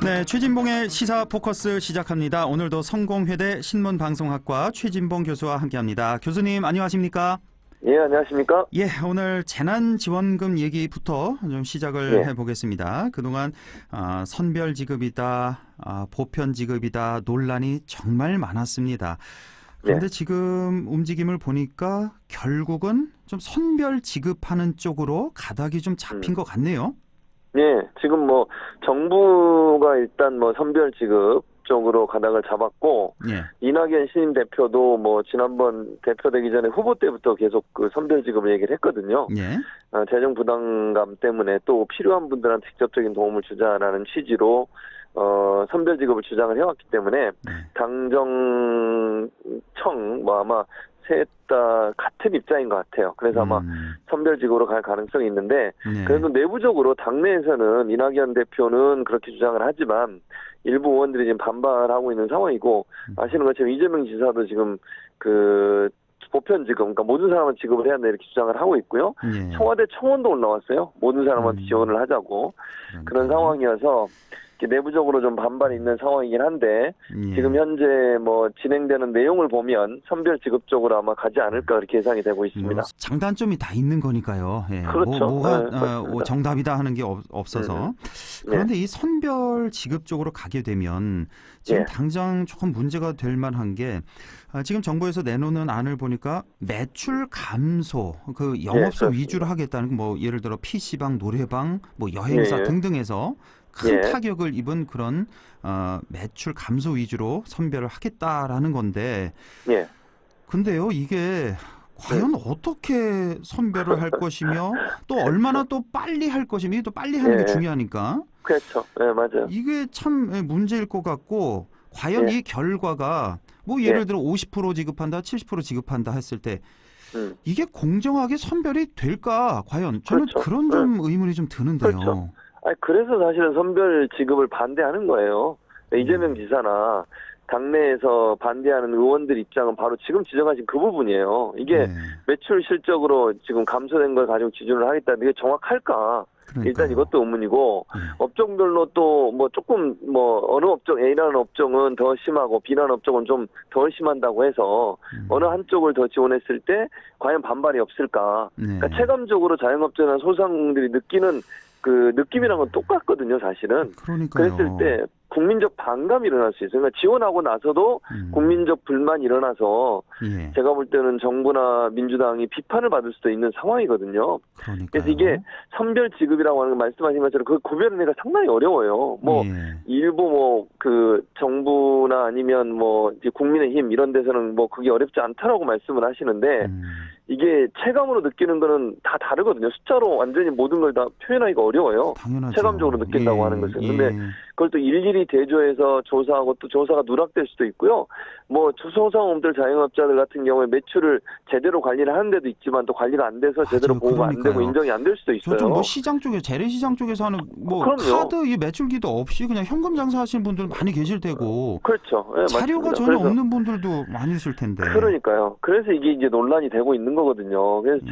네, 최진봉의 시사 포커스 시작합니다. 오늘도 성공회대 신문방송학과 최진봉 교수와 함께합니다. 교수님 안녕하십니까? 예, 안녕하십니까? 예, 오늘 재난지원금 얘기부터 좀 시작을 해보겠습니다. 그동안 선별지급이다, 보편지급이다 논란이 정말 많았습니다. 그런데 지금 움직임을 보니까 결국은 좀 선별지급하는 쪽으로 가닥이 좀 잡힌 것 같네요. 예, 지금 뭐 정부가 일단 뭐 선별지급 쪽으로 가닥을 잡았고, 이낙연 신임 대표도 뭐 지난번 대표되기 전에 후보 때부터 계속 그 선별지급을 얘기를 했거든요. 재정 부담감 때문에 또 필요한 분들한테 직접적인 도움을 주자라는 취지로 선별지급을 주장을 해왔기 때문에 당정청 뭐 아마 셋 다 같은 입장인 것 같아요. 그래서 아마 선별지급으로 갈 가능성이 있는데, 그래도 내부적으로 당내에서는 이낙연 대표는 그렇게 주장을 하지만 일부 의원들이 지금 반발하고 있는 상황이고, 아시는 것처럼 이재명 지사도 지금 그 보편지급, 그러니까 모든 사람한테 지급을 해야 한다 이렇게 주장을 하고 있고요. 청와대 청원도 올라왔어요. 모든 사람한테 지원을 하자고. 그런 상황이어서 내부적으로 좀 반발이 있는 상황이긴 한데, 지금 현재 뭐 진행되는 내용을 보면 선별지급 쪽으로 아마 가지 않을까 그렇게 예상이 되고 있습니다. 뭐 장단점이 다 있는 거니까요. 그렇죠. 뭐가 정답이다 하는 게 없어서. 그런데 이 선별지급 쪽으로 가게 되면 지금 당장 조금 문제가 될 만한 게, 지금 정부에서 내놓는 안을 보니까 매출 감소, 그 영업소 위주로 하겠다는, 뭐 예를 들어 PC방, 노래방, 뭐 여행사 등등에서 큰 타격을 입은 그런 매출 감소 위주로 선별을 하겠다라는 건데, 근데요 이게 과연 어떻게 선별을 할 것이며 또 얼마나 또 빨리 할 것이며, 또 빨리 하는 게 중요하니까. 그렇죠. 네, 맞아요. 이게 참 문제일 것 같고, 과연 이 결과가 뭐 예를 들어 50% 지급한다, 70% 지급한다 했을 때 이게 공정하게 선별이 될까? 과연 저는 그런 좀 의문이 좀 드는데요. 그래서 사실은 선별 지급을 반대하는 거예요. 이재명 지사나 당내에서 반대하는 의원들 입장은 바로 지금 지적하신 그 부분이에요. 이게 매출 실적으로 지금 감소된 걸 가지고 기준을 하겠다는 게 정확할까? 일단 이것도 의문이고, 업종별로 또 뭐 조금 뭐 어느 업종, A라는 업종은 더 심하고 B라는 업종은 좀 덜 심한다고 해서 어느 한쪽을 더 지원했을 때 과연 반발이 없을까? 그러니까 체감적으로 자영업자나 소상공인들이 느끼는 그 느낌이랑 건 똑같거든요, 사실은. 그랬을 때 국민적 반감이 일어날 수 있어요. 그러니까 지원하고 나서도 국민적 불만이 일어나서 제가 볼 때는 정부나 민주당이 비판을 받을 수도 있는 상황이거든요. 그래서 이게 선별 지급이라고 하는 거 말씀하신 것처럼 그 구별하기가 상당히 어려워요. 뭐 일부 뭐 그 정부나 아니면 뭐 이제 국민의힘 이런 데서는 뭐 그게 어렵지 않다라고 말씀을 하시는데, 이게 체감으로 느끼는 거는 다 다르거든요. 숫자로 완전히 모든 걸 다 표현하기가 어려워요. 당연하죠. 체감적으로 느낀다고 하는 것은. 근데 그걸 또 일일이 대조해서 조사하고 또 조사가 누락될 수도 있고요. 뭐 소상공인들, 자영업자들 같은 경우에 매출을 제대로 관리를 하는 데도 있지만 또 관리가 안 돼서 제대로 보고가 안 되고 인정이 안 될 수도 있어요. 저쪽 뭐 시장 쪽에, 재래시장 쪽에서 하는 뭐 카드 이 매출기도 없이 그냥 현금 장사하시는 분들 많이 계실 테고. 그렇죠. 자료가 맞습니다. 전혀 없는 분들도 많이 있을 텐데. 그러니까요. 그래서 이게 이제 논란이 되고 있는 거거든요. 그래서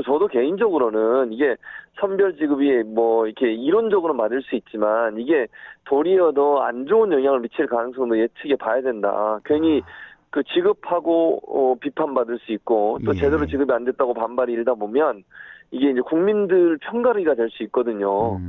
저도 개인적으로는 이게 선별 지급이 뭐 이렇게 이론적으로 맞을 수 있지만, 이게 도리어 더 안 좋은 영향을 미칠 가능성도 예측해 봐야 된다. 괜히 그 지급하고 비판받을 수 있고, 또 제대로 지급이 안 됐다고 반발이 일다 보면 이게 이제 국민들 편가르기가 될 수 있거든요.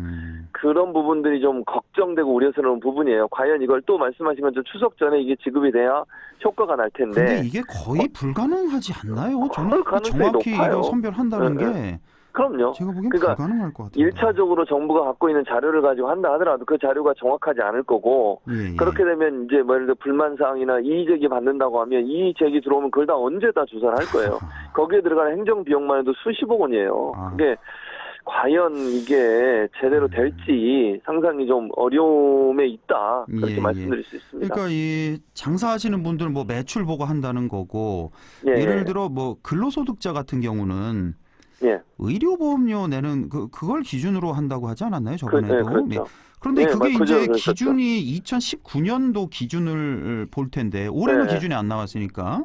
그런 부분들이 좀 걱정되고 우려스러운 부분이에요. 과연 이걸 또 말씀하신 것처럼 추석 전에 이게 지급이 돼야 효과가 날 텐데. 근데 이게 거의 불가능하지 않나요? 저는 정확히 이거 선별한다는 게. 그럼요. 제가 보기엔 불가능할 것 같아요. 1차적으로 정부가 갖고 있는 자료를 가지고 한다 하더라도 그 자료가 정확하지 않을 거고, 그렇게 되면 이제 뭐 예를 들어 불만사항이나 이의제기 받는다고 하면 이의제기 들어오면 그걸 다 언제 다 조사를 할 거예요. 거기에 들어가는 행정비용만 해도 수십억 원이에요. 그게 과연 이게 제대로 될지 상당히 좀 어려움에 있다, 그렇게 말씀드릴 수 있습니다. 그러니까 이 장사하시는 분들 뭐 매출 보고 한다는 거고, 예를 들어 뭐 근로소득자 같은 경우는 의료보험료 내는 그걸 기준으로 한다고 하지 않았나요, 저번에도? 그렇죠. 그런데 그게 이제 기준이 2019년도 기준을 볼 텐데 올해는 기준이 안 나왔으니까.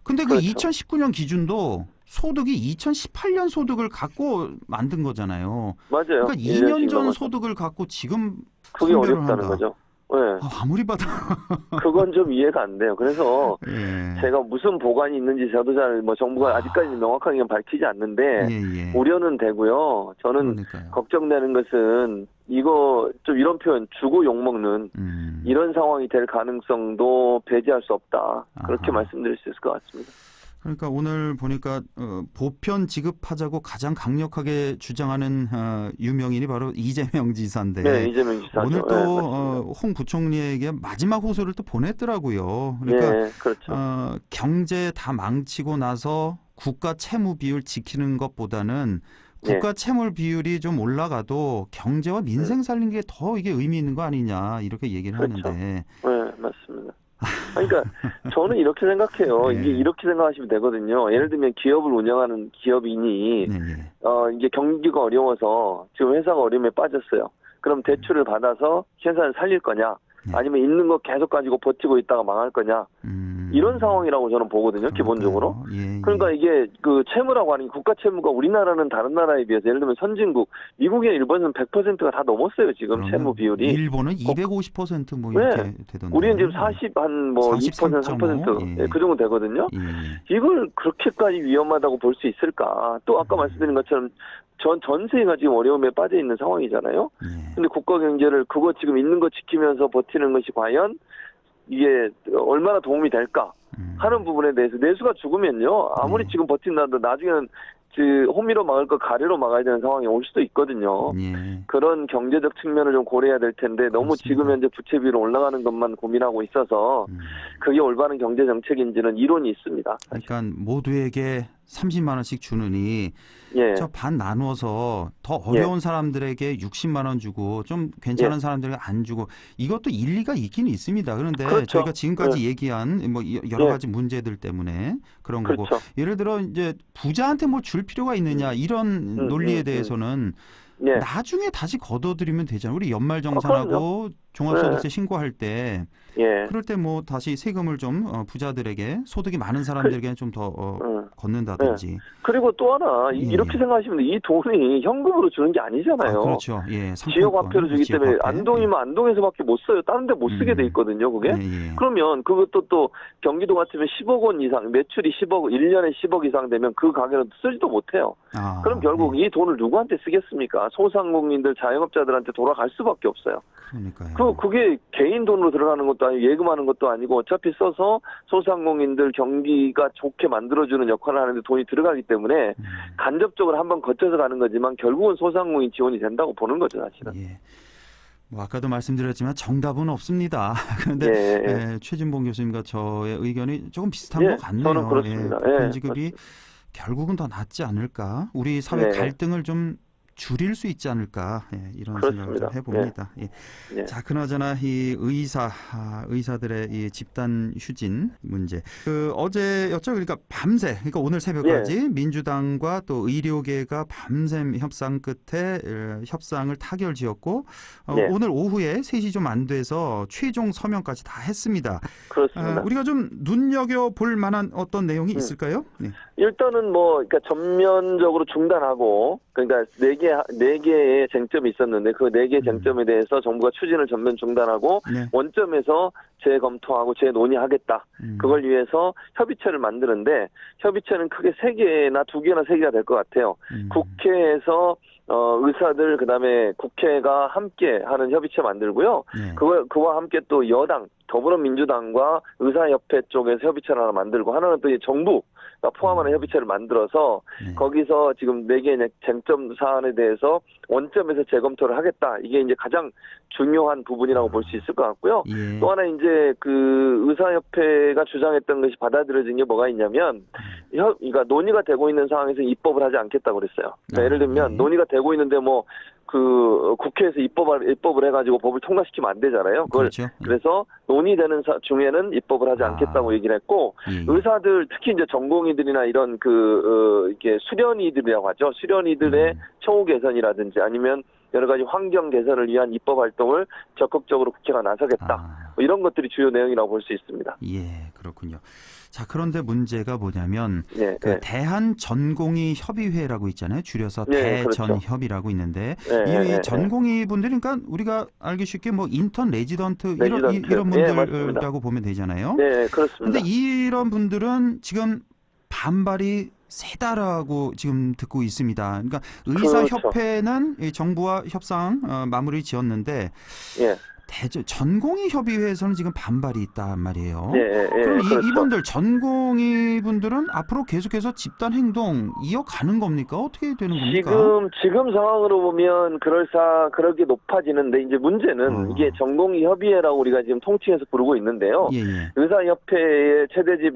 근데 그 2019년 기준도 소득이 2018년 소득을 갖고 만든 거잖아요. 맞아요. 그러니까 2년 전 소득을 갖고 지금 그게 선별을 어렵다는 한다. 거죠. 네. 아무리 봐도 그건 좀 이해가 안 돼요. 그래서 예. 제가 무슨 보관이 있는지 저도 잘 정부가 아직까지 명확하게 밝히지 않는데 예. 우려는 되고요. 저는 그러니까요. 걱정되는 것은 이거 좀 이런 표현 주고 욕먹는 이런 상황이 될 가능성도 배제할 수 없다. 그렇게 말씀드릴 수 있을 것 같습니다. 그러니까 오늘 보니까 보편 지급하자고 가장 강력하게 주장하는 유명인이 바로 이재명 지사인데 네, 이재명 지사 오늘 또 홍 부총리에게 마지막 호소를 또 보냈더라고요. 그러니까 네, 그렇죠. 경제 다 망치고 나서 국가 채무 비율 지키는 것보다는 국가 채무 비율이 좀 올라가도 경제와 민생 살리는 게 더 이게 의미 있는 거 아니냐 이렇게 얘기를 그렇죠. 하는데. 네, 맞습니다. 그러니까 저는 이렇게 생각해요. 네. 이게 이렇게 생각하시면 되거든요. 예를 들면 기업을 운영하는 기업인이 이제 경기가 어려워서 지금 회사가 어려움에 빠졌어요. 그럼 대출을 받아서 회사를 살릴 거냐? 아니면 있는 거 계속 가지고 버티고 있다가 망할 거냐? 이런 상황이라고 저는 보거든요. 기본적으로. 그러니까 이게 그 채무라고 하는 게 국가 채무가 우리나라는 다른 나라에 비해서 예를 들면 선진국, 미국이나 일본은 100%가 다 넘었어요. 지금 채무 비율이. 일본은 250% 뭐 이렇게 되던데. 우리는 지금 2% 3% 그 정도 되거든요. 이걸 그렇게까지 위험하다고 볼 수 있을까? 또 아까 말씀드린 것처럼 전세가 지금 어려움에 빠져 있는 상황이잖아요. 근데 국가 경제를 그거 지금 있는 거 지키면서 버티는 것이 과연 이게 얼마나 도움이 될까 하는 부분에 대해서 내수가 죽으면요. 아무리 지금 버틴다도 나중에는 호미로 막을 거 가래로 막아야 되는 상황이 올 수도 있거든요. 그런 경제적 측면을 좀 고려해야 될 텐데 너무 그렇습니다. 지금 현재 부채 비율 올라가는 것만 고민하고 있어서 그게 올바른 경제 정책인지는 이론이 있습니다. 사실. 그러니까 모두에게 30만 원씩 주느니 저 반 나누어서 더 어려운 사람들에게 60만 원 주고 좀 괜찮은 사람들에게 안 주고 이것도 일리가 있긴 있습니다. 그런데 그렇죠. 저희가 지금까지 얘기한 뭐 여러 가지 문제들 때문에 그런 거고 예를 들어 이제 부자한테 뭐 줄 필요가 있느냐 이런 논리에 대해서는 나중에 다시 걷어들이면 되잖아요. 우리 연말정산하고 종합소득세 신고할 때 그럴 때 뭐 다시 세금을 좀 부자들에게 소득이 많은 사람들에게는 좀 더 걷는다든지. 그리고 또 하나 이렇게 생각하시면 이 돈이 현금으로 주는 게 아니잖아요. 그렇죠. 지역화폐로 주기 때문에 안동이면 안동에서밖에 못 써요. 다른 데 못 쓰게 돼 있거든요. 그게. 그러면 그것도 또 경기도 같으면 10억 원 이상 매출이 10억 1년에 10억 이상 되면 그 가게는 쓰지도 못해요. 그럼 결국 이 돈을 누구한테 쓰겠습니까? 소상공인들 자영업자들한테 돌아갈 수밖에 없어요. 그러니까요. 그게 개인 돈으로 들어가는 것도 아니고 예금하는 것도 아니고 어차피 써서 소상공인들 경기가 좋게 만들어주는 역할을 하는데 돈이 들어가기 때문에 간접적으로 한번 거쳐서 가는 거지만 결국은 소상공인 지원이 된다고 보는 거죠, 사실은. 뭐 아까도 말씀드렸지만 정답은 없습니다. 그런데 최진봉 교수님과 저의 의견이 조금 비슷한 것 같네요. 저는 그렇습니다. 보편 지급이 결국은 더 낫지 않을까? 우리 사회 갈등을 좀 줄일 수 있지 않을까 이런 생각을 좀 해봅니다. 자, 그나저나 이 의사들의 이 집단 휴진 문제. 어제였죠. 그러니까 밤새, 그러니까 오늘 새벽까지 민주당과 또 의료계가 밤샘 협상 끝에 협상을 타결지었고 오늘 오후에 3시 좀 안 돼서 최종 서명까지 다 했습니다. 그렇습니다. 우리가 좀 눈여겨 볼 만한 어떤 내용이 있을까요? 일단은 그러니까 전면적으로 중단하고 그러니까 4개의 쟁점이 있었는데 그 4개의 쟁점에 대해서 정부가 추진을 전면 중단하고 원점에서 재검토하고 재논의하겠다. 그걸 위해서 협의체를 만드는데 협의체는 크게 3개나 2개나 3개가 될 것 같아요. 국회에서 의사들 그다음에 국회가 함께 하는 협의체 만들고요. 그와 함께 또 여당 더불어민주당과 의사협회 쪽에서 협의체를 하나 만들고 하나는 또 정부 포함하는 협의체를 만들어서 거기서 지금 4개의 쟁점 사안에 대해서 원점에서 재검토를 하겠다. 이게 이제 가장 중요한 부분이라고 볼 수 있을 것 같고요. 또 하나 이제 그 의사협회가 주장했던 것이 받아들여진 게 뭐가 있냐면 그러니까 논의가 되고 있는 상황에서 입법을 하지 않겠다고 그랬어요. 그러니까 예를 들면 논의가 되고 있는데 국회에서 입법을 해가지고 법을 통과시키면 안 되잖아요. 그래서 논의되는 중에는 입법을 하지 않겠다고 얘기를 했고, 의사들, 특히 이제 전공의들이나 이런 이게 수련의들이라고 하죠. 수련의들의 처우 개선이라든지 아니면 여러 가지 환경 개선을 위한 입법 활동을 적극적으로 국회가 나서겠다. 뭐 이런 것들이 주요 내용이라고 볼 수 있습니다. 그렇군요. 자, 그런데 문제가 뭐냐면 네, 그 네. 대한전공의 협의회라고 있잖아요. 줄여서 네, 그렇죠. 대전협이라고 있는데 네, 네, 이 네, 전공의 분들이 그러니까 우리가 알기 쉽게 뭐 인턴, 레지던트 레지던트. 이런 예, 맞습니다. 분들이라고 보면 되잖아요. 네, 그런데 그렇습니다. 이런 분들은 지금 반발이 세다라고 지금 듣고 있습니다. 그러니까 그렇죠. 의사협회는 이 정부와 협상 마무리 지었는데 예, 전공의 협의회에서는 지금 반발이 있단 말이에요. 예, 예, 그럼 예, 그렇죠. 이분들 전공의 분들은 앞으로 계속해서 집단 행동 이어가는 겁니까? 어떻게 되는 겁니까? 지금 상황으로 보면 그렇게 높아지는데, 이제 문제는 이게 전공의 협의회라고 우리가 지금 통칭해서 부르고 있는데요. 예, 예. 의사협회의 최대집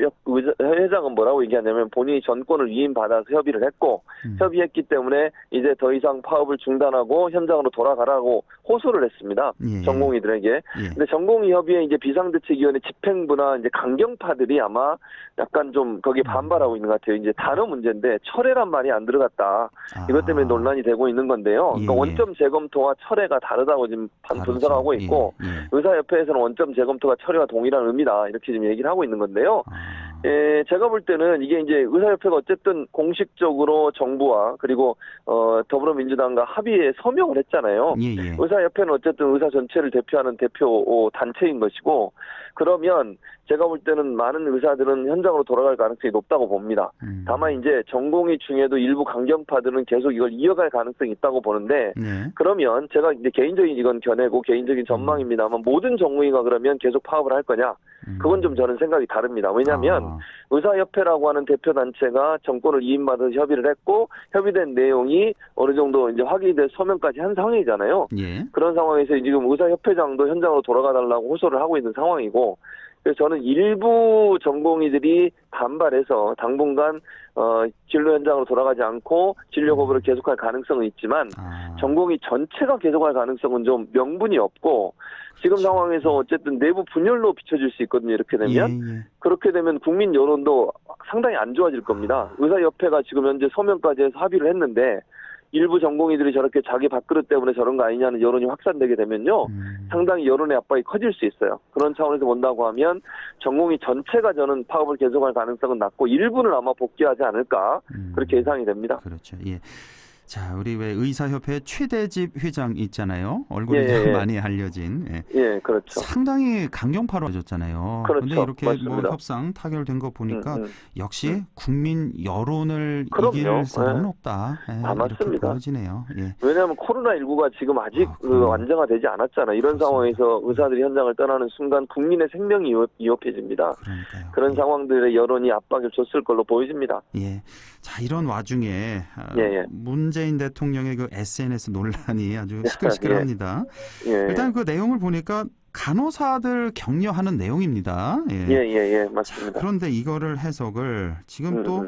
회장은 뭐라고 얘기하냐면 본인이 전권을 위임받아서 협의를 했고, 협의했기 때문에 이제 더 이상 파업을 중단하고 현장으로 돌아가라고 호소를 했습니다. 예. 전공의들에게. 예. 근데 전공의협의회 이제 비상대책위원회 집행부나 이제 강경파들이 아마 약간 좀 거기에 반발하고 있는 것 같아요. 이제 단어 문제인데 철회란 말이 안 들어갔다. 이것 때문에 논란이 되고 있는 건데요. 그러니까 예, 예. 원점 재검토와 철회가 다르다고 지금 분석하고 있고, 예, 예. 의사협회에서는 원점 재검토가 철회와 동일한 의미다 이렇게 지금 얘기를 하고 있는 건데요. 제가 볼 때는 이게 이제 의사협회가 어쨌든 공식적으로 정부와 그리고 더불어민주당과 합의에 서명을 했잖아요. 예, 예. 의사협회는 어쨌든 의사 전체를 대표하는 대표 단체인 것이고, 그러면 제가 볼 때는 많은 의사들은 현장으로 돌아갈 가능성이 높다고 봅니다. 다만 이제 전공의 중에도 일부 강경파들은 계속 이걸 이어갈 가능성이 있다고 보는데, 네. 그러면 제가 이제 개인적인 이건 견해고 개인적인 전망입니다만 모든 전공의가 그러면 계속 파업을 할 거냐? 그건 좀 저는 생각이 다릅니다. 왜냐하면 의사협회라고 하는 대표단체가 정권을 이임받아서 협의를 했고, 협의된 내용이 어느 정도 이제 확인돼 서명까지 한 상황이잖아요. 예. 그런 상황에서 지금 의사협회장도 현장으로 돌아가달라고 호소를 하고 있는 상황이고, 그래서 저는 일부 전공의들이 반발해서 당분간 진료 현장으로 돌아가지 않고 진료 거부를 계속할 가능성은 있지만 전공의 전체가 계속할 가능성은 좀 명분이 없고, 지금 상황에서 어쨌든 내부 분열로 비춰질 수 있거든요. 이렇게 되면. 예, 예. 그렇게 되면 국민 여론도 상당히 안 좋아질 겁니다. 의사협회가 지금 현재 서명까지 해서 합의를 했는데 일부 전공의들이 저렇게 자기 밥그릇 때문에 저런 거 아니냐는 여론이 확산되게 되면요. 상당히 여론의 압박이 커질 수 있어요. 그런 차원에서 본다고 하면 전공의 전체가 저는 파업을 계속할 가능성은 낮고 일부는 아마 복귀하지 않을까 그렇게 예상이 됩니다. 그렇죠. 예. 자, 우리 왜 의사협회 최대집 회장 있잖아요. 얼굴이 예. 많이 알려진. 예. 예, 그렇죠. 상당히 강경파로 하셨잖아요. 그렇죠. 그런데 이렇게 맞습니다. 뭐 협상 타결된 거 보니까 역시 국민 여론을 그럼요. 이길 사람은 없다. 예, 이렇게 맞습니다. 보여지네요. 예. 왜냐하면 코로나19가 지금 아직 완화되지 않았잖아요. 이런 그렇습니다. 상황에서 의사들이 현장을 떠나는 순간 국민의 생명이 위협해집니다. 그러니까요. 그런 예. 상황들의 여론이 압박을 줬을 걸로 보여집니다. 예. 자, 이런 와중에 예. 문재인 대통령의 그 SNS 논란이 아주 시끌시끌합니다. 예. 일단 그 내용을 보니까 간호사들 격려하는 내용입니다. 예, 맞습니다. 자, 그런데 이거를 해석을 지금 또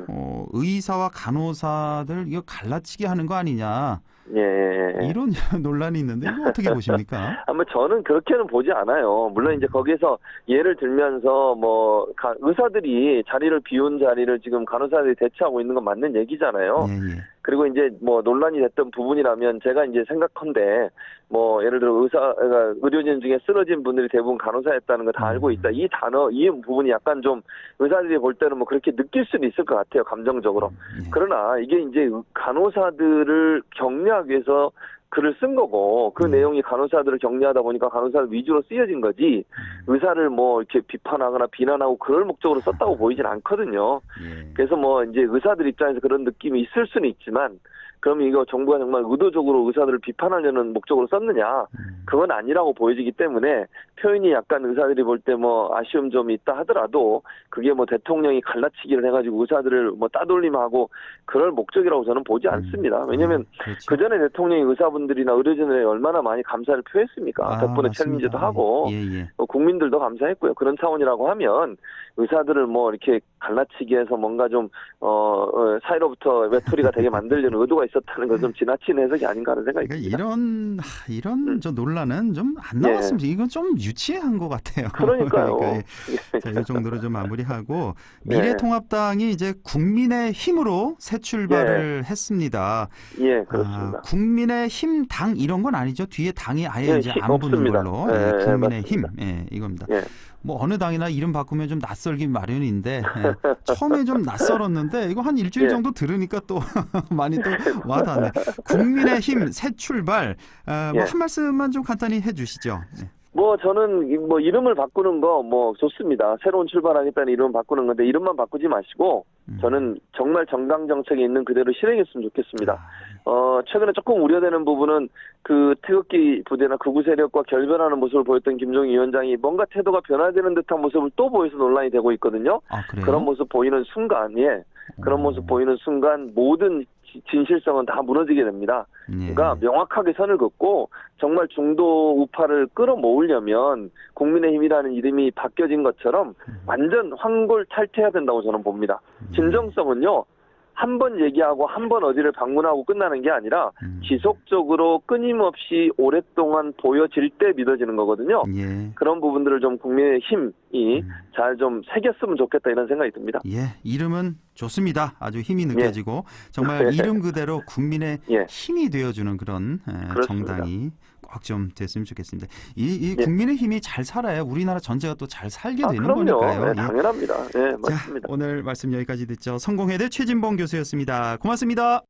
의사와 간호사들 이거 갈라치기 하는 거 아니냐. 예. 이런 논란이 있는데 이거 어떻게 보십니까? 아마 저는 그렇게는 보지 않아요. 물론 이제 거기서 예를 들면서 뭐 의사들이 자리를 비운 자리를 지금 간호사들이 대체하고 있는 건 맞는 얘기잖아요. 예. 그리고 이제 뭐 논란이 됐던 부분이라면 제가 이제 생각컨대 뭐 예를 들어 의료진 중에 쓰러진 분들이 대부분 간호사였다는 거 다 알고 있다. 이 부분이 약간 좀 의사들이 볼 때는 뭐 그렇게 느낄 수는 있을 것 같아요. 감정적으로. 그러나 이게 이제 간호사들을 격려하기 위해서 글을 쓴 거고 그 내용이 간호사들을 격려하다 보니까 간호사들 위주로 쓰여진 거지 의사를 뭐 이렇게 비판하거나 비난하고 그럴 목적으로 썼다고 보이진 않거든요. 그래서 뭐 이제 의사들 입장에서 그런 느낌이 있을 수는 있지만 그럼 이거 정부가 정말 의도적으로 의사들을 비판하려는 목적으로 썼느냐? 그건 아니라고 보여지기 때문에 표현이 약간 의사들이 볼 때 뭐 아쉬운 점이 있다 하더라도 그게 뭐 대통령이 갈라치기를 해가지고 의사들을 뭐 따돌림하고 그럴 목적이라고 저는 보지 않습니다. 왜냐하면 그렇죠. 그 전에 대통령이 의사분들이나 의료진들에게 얼마나 많이 감사를 표했습니까? 덕분에 챌린저도 하고 국민들도 감사했고요. 그런 차원이라고 하면 의사들을 뭐 이렇게 갈라치기해서 뭔가 좀 사이로부터 외톨이가 되게 만들려는 의도가 있었다는 건 좀 지나친 해석이 아닌가 하는 생각이 듭니다. 이런 저 논란은 좀 안 나왔으면 이건 좀 유치한 것 같아요. 그러니까요. 자, 이 정도로 좀 마무리하고 미래통합당이 이제 국민의 힘으로 새 출발을 했습니다. 예, 그렇습니다. 국민의 힘 당 이런 건 아니죠. 뒤에 당이 아예 이제 안 붙는 걸로. 국민의 힘 이겁니다. 뭐 어느 당이나 이름 바꾸면 좀 낯설기 마련인데 처음에 좀 낯설었는데 이거 한 일주일 정도 들으니까 또 많이 또 와닿네. 국민의힘 새 출발. 뭐 한 말씀만 좀 간단히 해주시죠. 뭐 저는 뭐 이름을 바꾸는 거 뭐 좋습니다. 새로운 출발하겠다는 이름 바꾸는 건데 이름만 바꾸지 마시고 저는 정말 정강 정책에 있는 그대로 실행했으면 좋겠습니다. 최근에 조금 우려되는 부분은 그 태극기 부대나 극우 세력과 결별하는 모습을 보였던 김종인 위원장이 뭔가 태도가 변화되는 듯한 모습을 또 보여서 논란이 되고 있거든요. 그런 모습 보이는 순간, 그런 모습 보이는 순간 모든 진실성은 다 무너지게 됩니다. 그러니까 명확하게 선을 긋고 정말 중도 우파를 끌어모으려면 국민의힘이라는 이름이 바뀌어진 것처럼 완전 황골탈퇴해야 된다고 저는 봅니다. 진정성은요. 한 번 얘기하고 한 번 어디를 방문하고 끝나는 게 아니라 지속적으로 끊임없이 오랫동안 보여질 때 믿어지는 거거든요. 그런 부분들을 좀 국민의힘이 잘 좀 새겼으면 좋겠다 이런 생각이 듭니다. 이름은 좋습니다. 아주 힘이 느껴지고 정말 이름 그대로 국민의 힘이 되어주는 그런 정당이 꼭 좀 됐으면 좋겠습니다. 이 국민의 힘이 잘 살아야 우리나라 전체가 또 잘 살게 되는 그럼요. 거니까요. 당연합니다. 맞습니다. 오늘 말씀 여기까지 듣죠. 성공회대 최진봉 교수였습니다. 고맙습니다.